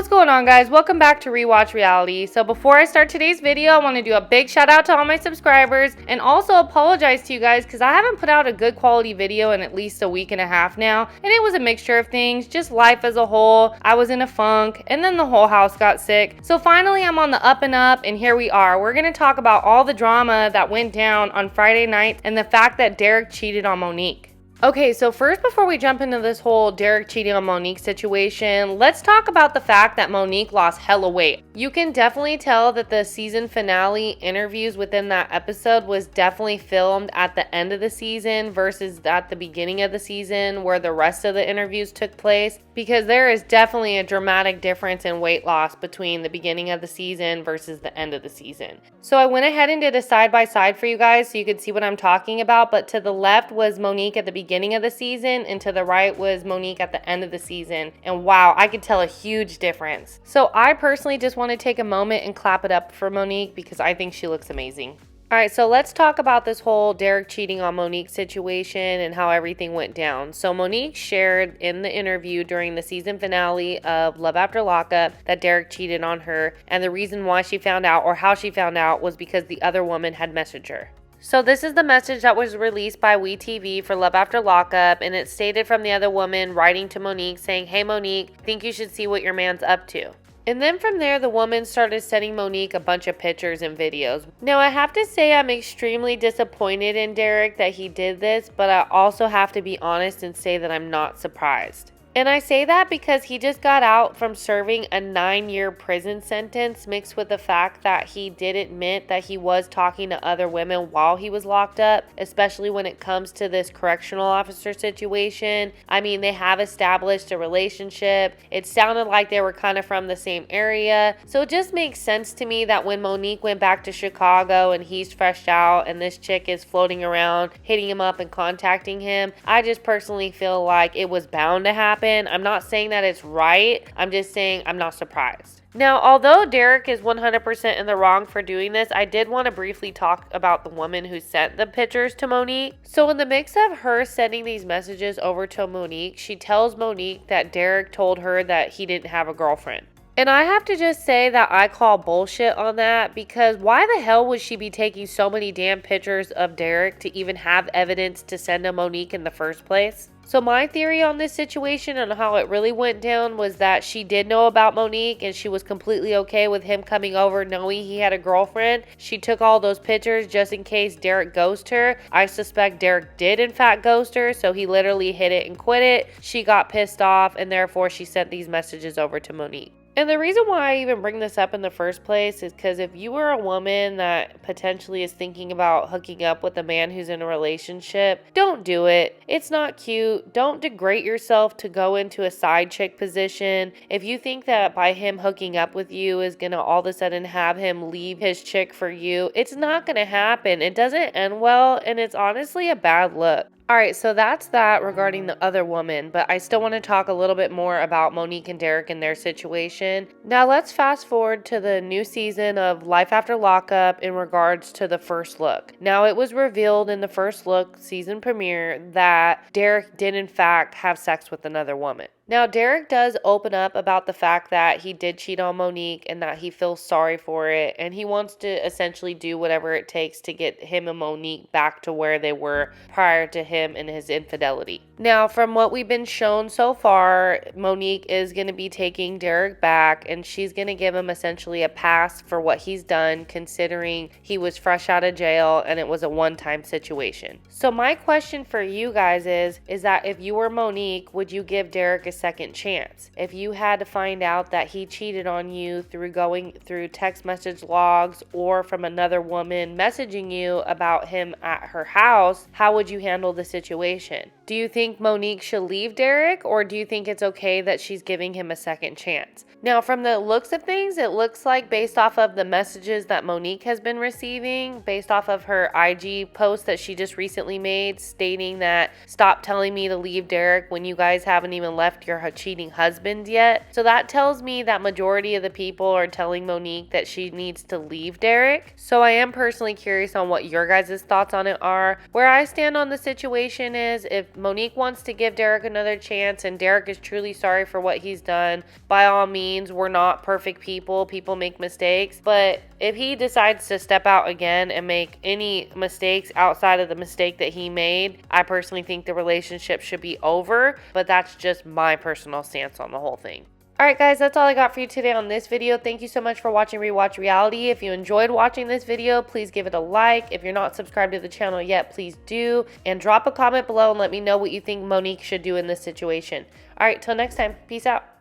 What's going on, guys? Welcome back to Rewatch Reality. So before I start today's video, I want to do a big shout out to all my subscribers and also apologize to you guys because I haven't put out a good quality video in at least a week and a half now, and it was a mixture of things, just life as a whole. I was in a funk and then the whole house got sick. So finally I'm on the up and up, and here we are. We're going to talk about all the drama that went down on Friday night and the fact that Derek cheated on Monique. Okay, so first, before we jump into this whole Derek cheating on Monique situation, let's talk about the fact that Monique lost hella weight. You can definitely tell that the season finale interviews within that episode was definitely filmed at the end of the season versus at the beginning of the season where the rest of the interviews took place, because there is definitely a dramatic difference in weight loss between the beginning of the season versus the end of the season. So I went ahead and did a side-by-side for you guys so you could see what I'm talking about, but to the left was Monique at the beginning of the season and to the right was Monique at the end of the season, and wow, I could tell a huge difference. So I personally just want to take a moment and clap it up for Monique because I think she looks amazing. Alright, so let's talk about this whole Derek cheating on Monique situation and how everything went down. So Monique shared in the interview during the season finale of Love After Lockup that Derek cheated on her, and the reason why she found out or how she found out was because the other woman had messaged her. So this is the message that was released by WeTV for Love After Lockup, and it stated from the other woman writing to Monique saying, "Hey Monique, think you should see what your man's up to." And then from there, the woman started sending Monique a bunch of pictures and videos. Now, I have to say I'm extremely disappointed in Derek that he did this, but I also have to be honest and say that I'm not surprised. And I say that because he just got out from serving a 9-year prison sentence mixed with the fact that he did admit that he was talking to other women while he was locked up, especially when it comes to this correctional officer situation. I mean, they have established a relationship. It sounded like they were kind of from the same area. So it just makes sense to me that when Monique went back to Chicago and he's fresh out and this chick is floating around, hitting him up and contacting him, I just personally feel like it was bound to happen. I'm not saying that it's right. I'm just saying I'm not surprised. Now, although Derek is 100% in the wrong for doing this, I did want to briefly talk about the woman who sent the pictures to Monique. So in the mix of her sending these messages over to Monique, she tells Monique that Derek told her that he didn't have a girlfriend. And I have to just say that I call bullshit on that, because why the hell would she be taking so many damn pictures of Derek to even have evidence to send to Monique in the first place? So my theory on this situation and how it really went down was that she did know about Monique and she was completely okay with him coming over knowing he had a girlfriend. She took all those pictures just in case Derek ghosted her. I suspect Derek did in fact ghost her, so he literally hit it and quit it. She got pissed off and therefore she sent these messages over to Monique. And the reason why I even bring this up in the first place is because if you were a woman that potentially is thinking about hooking up with a man who's in a relationship, don't do it. It's not cute. Don't degrade yourself to go into a side chick position. If you think that by him hooking up with you is going to all of a sudden have him leave his chick for you, it's not going to happen. It doesn't end well, and it's honestly a bad look. Alright, so that's that regarding the other woman, but I still want to talk a little bit more about Monique and Derek and their situation. Now let's fast forward to the new season of Life After Lockup in regards to the first look. Now it was revealed in the first look season premiere that Derek did in fact have sex with another woman. Now, Derek does open up about the fact that he did cheat on Monique and that he feels sorry for it, and he wants to essentially do whatever it takes to get him and Monique back to where they were prior to him and his infidelity. Now, from what we've been shown so far, Monique is going to be taking Derek back, and she's going to give him essentially a pass for what he's done, considering he was fresh out of jail and it was a one-time situation. So my question for you guys is that if you were Monique, would you give Derek a second chance? If you had to find out that he cheated on you through going through text message logs or from another woman messaging you about him at her house, how would you handle the situation? Do you think Monique should leave Derek, or do you think it's okay that she's giving him a second chance? Now, from the looks of things, it looks like based off of the messages that Monique has been receiving, based off of her IG post that she just recently made stating that stop telling me to leave Derek when you guys haven't even left your cheating husband yet. So that tells me that majority of the people are telling Monique that she needs to leave Derek. So I am personally curious on what your guys' thoughts on it are. Where I stand on the situation is, if Monique wants to give Derek another chance and Derek is truly sorry for what he's done, by all means, we're not perfect people. People make mistakes. But if he decides to step out again and make any mistakes outside of the mistake that he made, I personally think the relationship should be over. But that's just my personal stance on the whole thing. Alright guys, that's all I got for you today on this video. Thank you so much for watching Rewatch Reality. If you enjoyed watching this video, please give it a like. If you're not subscribed to the channel yet, please do. And drop a comment below and let me know what you think Monique should do in this situation. Alright, till next time. Peace out.